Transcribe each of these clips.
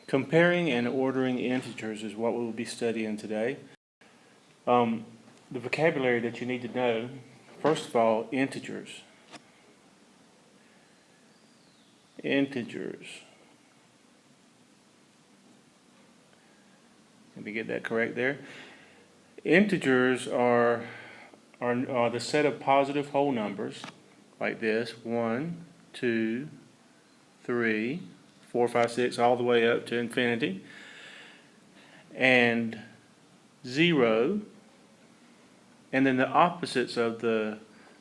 Comparing and ordering integers is what we'll be studying today. The vocabulary that you need to know, first of all, integers. Integers. Let me get that correct there. Integers are the set of positive whole numbers, like this, 1, 2, 3, 4, 5, 6, all the way up to infinity, and 0, and then the opposites of the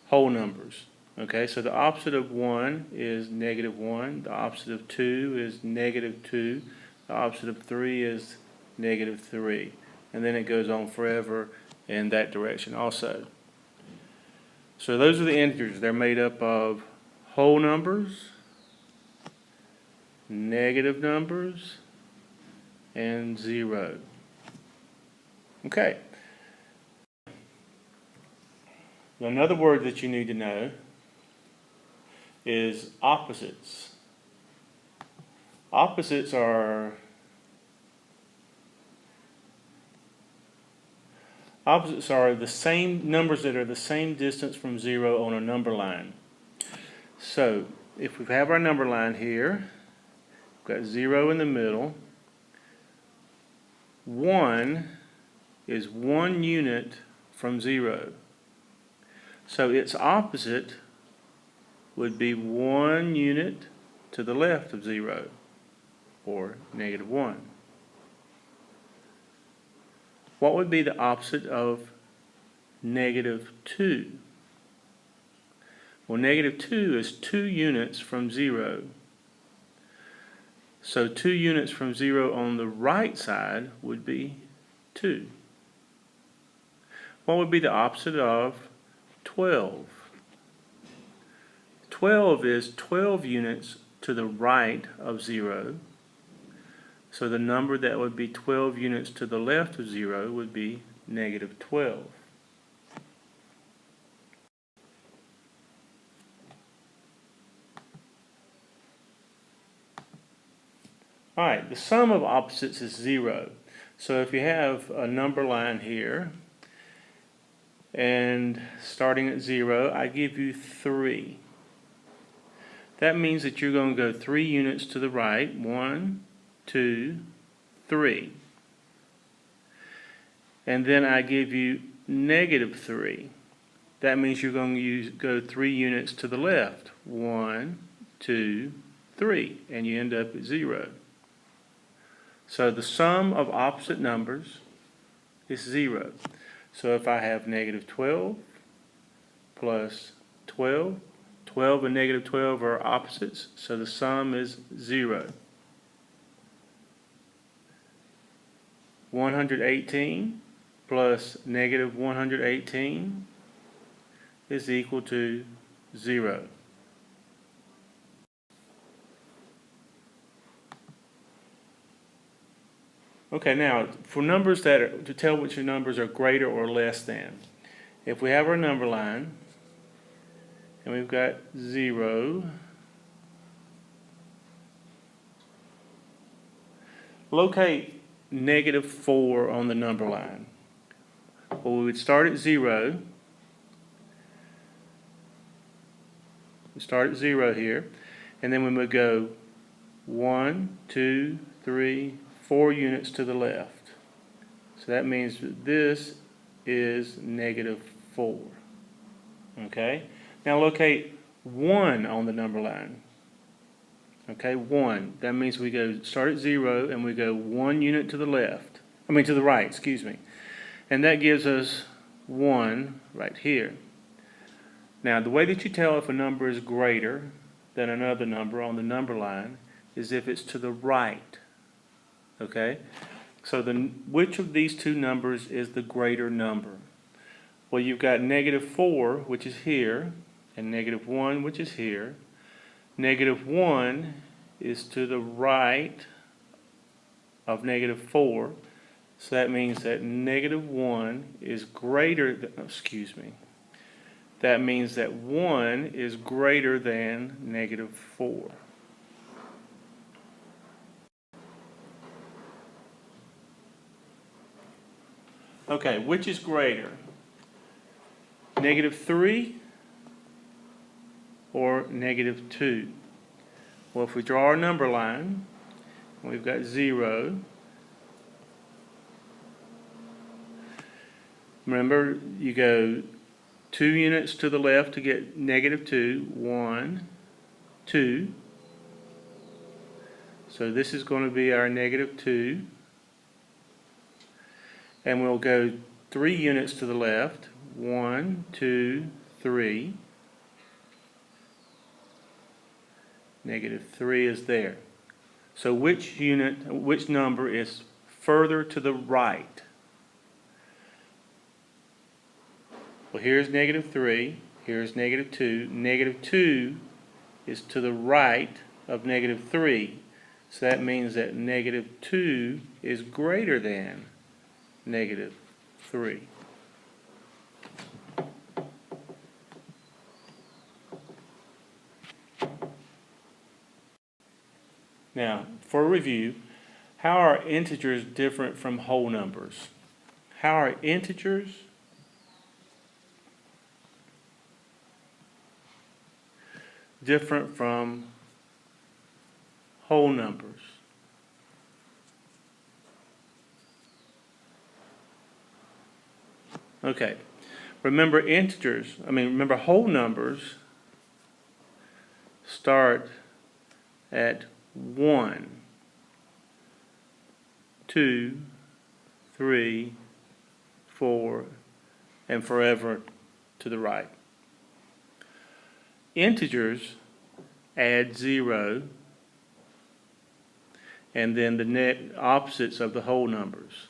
whole numbers. Okay, so the opposite of 1 is -1, the opposite of 2 is -2, the opposite of 3 is -3, and then it goes on forever in that direction also. So those are the integers. They're made up of whole numbers, negative numbers, and 0. Okay. Another word that you need to know is opposites. Opposites are the same numbers that are the same distance from 0 on a number line. So if we have our number line here, we've got 0 in the middle. 1 is 1 unit from 0. So its opposite would be 1 unit to the left of 0, or -1. What would be the opposite of -2? Well, -2 is 2 units from 0. So 2 units from 0 on the right side would be 2. What would be the opposite of 12? 12 is 12 units to the right of 0. So the number that would be 12 units to the left of 0 would be -12. Alright, the sum of opposites is 0. So if you have a number line here, and starting at 0, I give you 3. That means that you're going to go 3 units to the right. 1, 2, 3. And then I give you -3. That means you're going to go 3 units to the left. 1, 2, 3. And you end up at 0. So the sum of opposite numbers is 0. So if I have -12 plus 12, 12 and -12 are opposites, so the sum is 0. 118 plus -118 is equal to 0. Okay, now for numbers to tell which numbers are greater or less than, if we have our number line and we've got 0, locate -4 on the number line. Well, we would start at 0. We start at 0 here, and then we would go 1, 2, 3, 4 units to the left. So that means that this is -4. Okay? Now locate 1 on the number line. Okay, 1. That means we start at 0 and we go 1 unit to the left. To the right, excuse me. And that gives us 1 right here. Now the way that you tell if a number is greater than another number on the number line is if it's to the right. Okay? So which of these two numbers is the greater number? Well, you've got -4, which is here, and -1, which is here. -1 is to the right of -4, so that means that -1 is greater than, that means that 1 is greater than -4. Okay, which is greater? -3 or -2? Well, if we draw our number line, we've got 0. Remember, you go 2 units to the left to get -2. 1, 2. So this is going to be our -2. And we'll go 3 units to the left. 1, 2, 3. -3 is there. So which number is further to the right? Well, here's -3, here's -2. -2 is to the right of -3. So that means that -2 is greater than -3. Now, for review, how are integers different from whole numbers? How are integers different from whole numbers? Okay, remember whole numbers start at 1, 2, 3, 4, and forever to the right. Integers add 0, and then the net opposites of the whole numbers.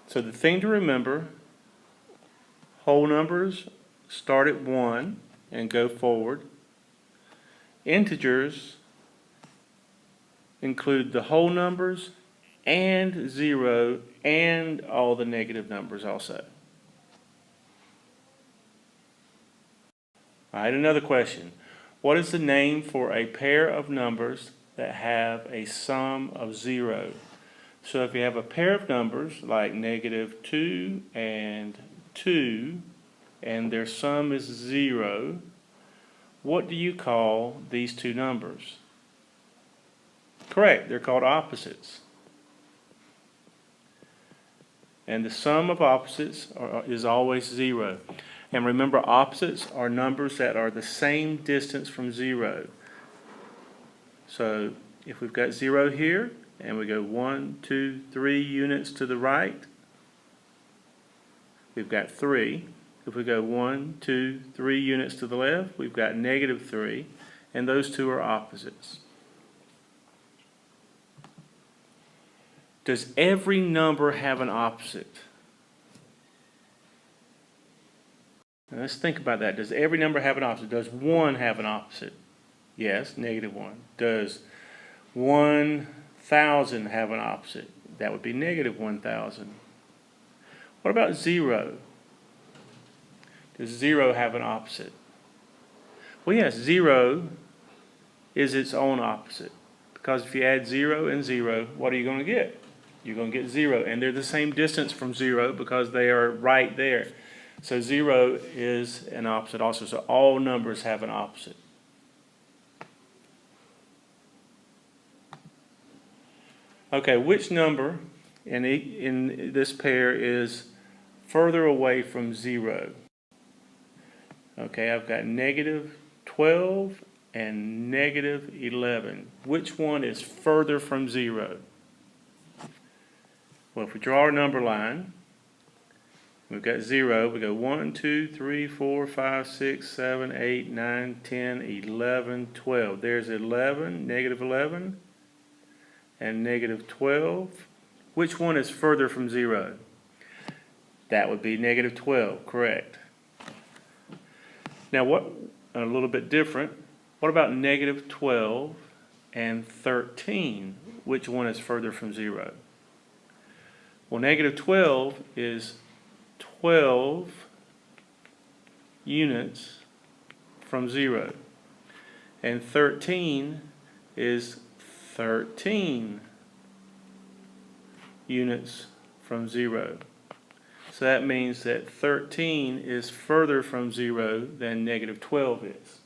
So the thing to remember, whole numbers start at 1 and go forward. Integers include the whole numbers and 0 and all the negative numbers also. All right, another question. What is the name for a pair of numbers that have a sum of 0? So if you have a pair of numbers like -2 and 2, and their sum is 0, what do you call these two numbers? Correct, they're called opposites. And the sum of opposites is always 0. And remember, opposites are numbers that are the same distance from 0. So if we've got 0 here, and we go 1, 2, 3 units to the right, we've got 3. If we go 1, 2, 3 units to the left, we've got -3, and those two are opposites. Does every number have an opposite? Now let's think about that. Does every number have an opposite? Does 1 have an opposite? Yes, -1. Does 1,000 have an opposite? That would be -1,000. What about 0? Does 0 have an opposite? Well, yes, 0 is its own opposite. Because if you add 0 and 0, what are you going to get? You're going to get 0. And they're the same distance from 0 because they are right there. So 0 is an opposite also. So all numbers have an opposite. Okay, which number in this pair is further away from 0? Okay, I've got -12 and -11. Which one is further from 0? Well, if we draw our number line, we've got 0. We go 1, 2, 3, 4, 5, 6, 7, 8, 9, 10, 11, 12. There's 11, -11, and -12. Which one is further from 0? That would be -12, correct. Now, what a little bit different. What about -12 and 13? Which one is further from 0? Well, -12 is 12 units from 0. And 13 is 13 units from 0. So that means that 13 is further from 0 than negative 12 is.